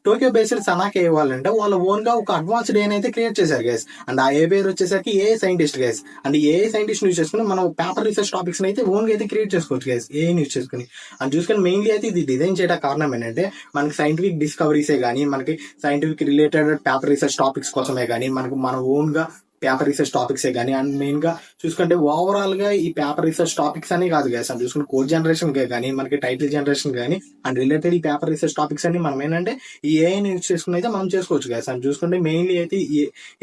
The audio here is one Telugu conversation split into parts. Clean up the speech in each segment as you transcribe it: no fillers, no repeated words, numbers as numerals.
టోక్యో బేస్డ్ సనాకే ఇవ్వాలంటే వాళ్ళ ఓన్ గా ఒక అడ్వాన్స్డ్ ఏఐ అయితే క్రియేట్ చేశారు గైస్. అండ్ ఆ ఏ పేరు వచ్చేసరికి a scientist guys. And a scientist use చేసుకుని మనం పేపర్ రీసెర్చ్ టాపిక్స్ అయితే ఓన్ గా అయితే క్రియేట్ చేసుకోవచ్చు గైస్, ఏ యూజ్ చేసుకుని. అండ్ చూసుకొని మెయిన్లీ అయితే ఇది డిజైన్ చేయడానికి కారణం ఏంటంటే మనకి సైంటిఫిక్ డిస్కవరీసే కానీ, మనకి scientific related paper research topics కోసమే కానీ, మనకు మన ఓన్ గా పేపర్ రీసెర్చ్ టాపిక్సే కానీ, అండ్ మెయిన్ గా చూసుకుంటే ఓవరాల్ గా ఈ పేపర్ రీసెర్చ్ టాపిక్స్ అనే కాదు గైస్, అని చూసుకుంటే కోడ్ జనరేషన్ కానీ, మనకి టైటిల్ జనరేషన్ కానీ, అండ్ రిలేటెడ్ ఈ పేపర్ రీసెర్చ్ టాపిక్స్ అని మనం ఏంటంటే ఈ ఏఐని యూజ్ చేసుకుని అయితే మనం చేసుకోవచ్చు గైస్. అని చూసుకుంటే మెయిన్లీ అయితే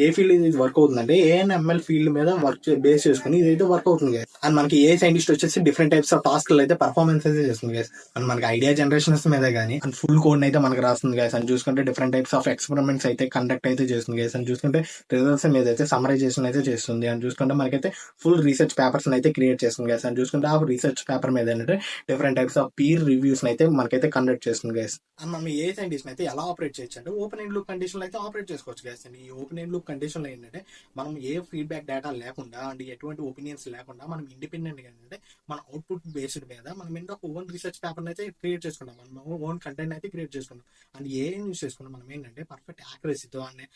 ఏ ఫీల్డ్ ఇది వర్క్ అవుతుందంటే ఏఎన్ఎంఎల్ ఫీల్డ్ మీద వర్క్ బేస్ చేసుకుని ఇదైతే వర్క్ అవుతుంది గైస్. అండ్ మనకి ఏ సైంటిస్ట్ వచ్చేసి డిఫరెంట్ టైప్స్ ఆఫ్ టాస్క్ అయితే పర్ఫార్మెన్స్ అయితే చేస్తుంది గైస్. అండ్ మనకి ఐడియా జనరేషన్స్ మీద కానీ, అండ్ ఫుల్ కోడ్ అయితే మనకి రాస్తుంది గైస్. అని చూసుకుంటే డిఫరెంట్ టైప్స్ ఆఫ్ ఎక్స్పెరిమెంట్స్ అయితే కండక్ట్ అయితే చేస్తుంది గైస్. అని చూసుకుంటే రిజల్ట్స్ మీద అయితే సమరైజేషన్ అయితే చేస్తుంది. అని చూసుకుంటే మనకైతే ఫుల్ రీసెర్చ్ పేపర్స్ అయితే క్రియేట్ చేస్తుంది గైస్. అని చూసుకుంటే ఆ రీసెర్చ్ పేపర్ మీద ఏంటంటే different types of peer reviews అయితే మనకైతే కండక్ట్ చేస్తుంది గైస్. అండ్ మనం ఏ సైంటిస్ట్ అయితే ఎలా ఆపరేట్ చేయొచ్చు అంటే ఓపెన్ ఎండ్ లూప్ కండిషన్ అయితే ఆపరేట్ చేసుకోవచ్చు గైస్. అండ్ ఈ ఓపెన్ ఎండ్ లూప్ కండిషన్ లో ఏంటంటే మనం ఏ ఫీడ్బ్యాక్ డేటా లేకుండా అండ్ ఎటువంటి ఒపీనియన్స్ లేకుండా మనం ఇండిపెండెంట్ గా ఏంటంటే మన అవుట్పుట్ బేస్డ్ మీద మనం ఏంటో ఒక ఓన్ రీసెర్చ్ పేపర్ అయితే క్రియేట్ చేసుకుంటాం, మనం ఓన్ కంటెంట్ అయితే క్రియేట్ చేసుకుంటాం. అండ్ ఏ యూజ్ చేసుకున్నాం మనం ఏంటంటే పర్ఫెక్ట్ యాక్యురసీతో అనే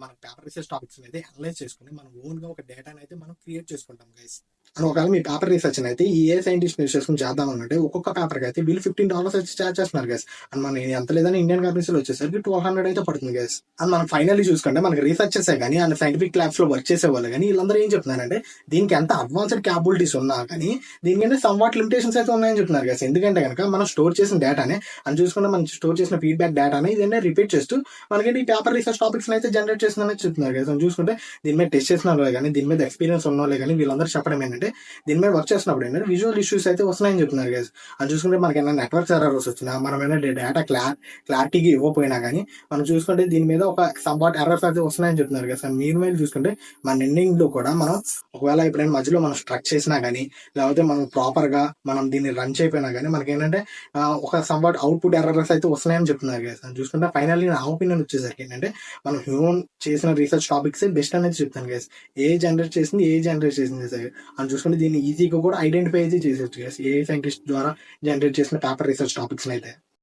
మన పేపర్ రీసెర్చ్ టాపిక్స్ అయితే అనలైజ్ చేసుకుని మనం ఓన్ గా ఒక డేటాని అయితే మనం క్రియేట్ చేసుకుంటాం గైస్. అండ్ ఒకవేళ మీ పేపర్ రీసెర్చ్ అయితే ఈ ఏ సైంటిస్ట్ యూజ్ చేసుకుని చేద్దాం అంటే ఒక్కొక్క పేపర్ కి అయితే వీళ్ళు $15 అయితే చార్జ్ చేస్తున్నారు గైస్. అండ్ మన ఎంత లేదని ఇండియన్ కరెన్సీలో వచ్చేసరికి 1200 అయితే పడుతుంది గైస్. అండ్ మనం ఫైనల్లీ చూసుకుంటే మనకి రీసెర్చర్స్ కానీ అండ్ సైంటిఫిక్ ల్యాబ్స్ లో వర్క్ చేసే వాళ్ళు కానీ వీళ్ళందరూ ఏం చెప్తున్నారంటే దీనికి ఎంత అడ్వాన్స్డ్ క్యాపబిలిటీస్ ఉన్నా కానీ దీనికంటే సమ్ వాట్ లిమిటేషన్స్ అయితే ఉన్నాయని చెప్తున్నారు గైస్. ఎందుకంటే కనుక మనం స్టోర్ చేసిన డేటానే అని చూసుకుంటే మనం స్టోర్ చేసిన ఫీడ్బ్యాక్ డేటానే ఇదన్నీ రిపీట్ చేస్తూ మనకి ఈ పేపర్ రీసెర్చ్ టాపిక్స్ అయితే జనరేట్ చేస్తుందని చెప్తున్నారు గైస్. అని చూసుకుంటే దీని మీద టెస్ట్ చేసిన వాళ్ళు కానీ, దీని మీద ఎక్స్పీరియన్స్ ఉన్న వాళ్ళు కానీ వీళ్ళందరూ చెప్పడం ఏంటంటే దీని మీద వర్క్ చేసినప్పుడు ఏంటంటే విజువల్ ఇష్యూస్ అయితే వస్తున్నాయని చెప్తున్నారు గైస్. అని చూసుకుంటే మనకి ఏమైనా నెట్వర్క్ ఎర్రర్స్ వచ్చినా, మనం ఏమైనా డేటా క్లారిటీకి ఇవ్వకపోయినా కానీ మనం చూసుకుంటే దీని మీద ఒక సమ్వాట్ ఎర్రర్స్ అయితే వస్తున్నాయని చెప్తున్నారు గైస్. అండ్ మీరు మీద చూసుకుంటే మన ఎండింగ్ లో కూడా మనం ఒకవేళ ఎప్పుడైనా మధ్యలో మనం స్ట్రక్ చేసినా కానీ, లేకపోతే మనం ప్రాపర్ గా మనం దీన్ని రన్ చేయకపోయినా కానీ మనకి ఏంటంటే ఒక సమ్వాట్ అవుట్పుట్ ఎర్రర్స్ అయితే వస్తున్నాయని చెప్తున్నారు గైస్. అని చూసుకుంటే ఫైనల్లీ నా ఒపీనియన్ వచ్చేసరికి ఏంటంటే మనం హ్యూమన్ చేసిన రీసెర్చ్ టాపిక్స్ బెస్ట్ అనేది చెప్తాను గైస్. ఏ జనరేట్ చేసింది అని చూసుకుంటే దీన్ని ఈజీగా కూడా ఐడెంటిఫై అయితే చేసేచ్చు గైస్, ఏ సైంటిస్ట్ ద్వారా జనరేట్ చేసిన పేపర్ రీసెర్చ్ టాపిక్స్ అయితే.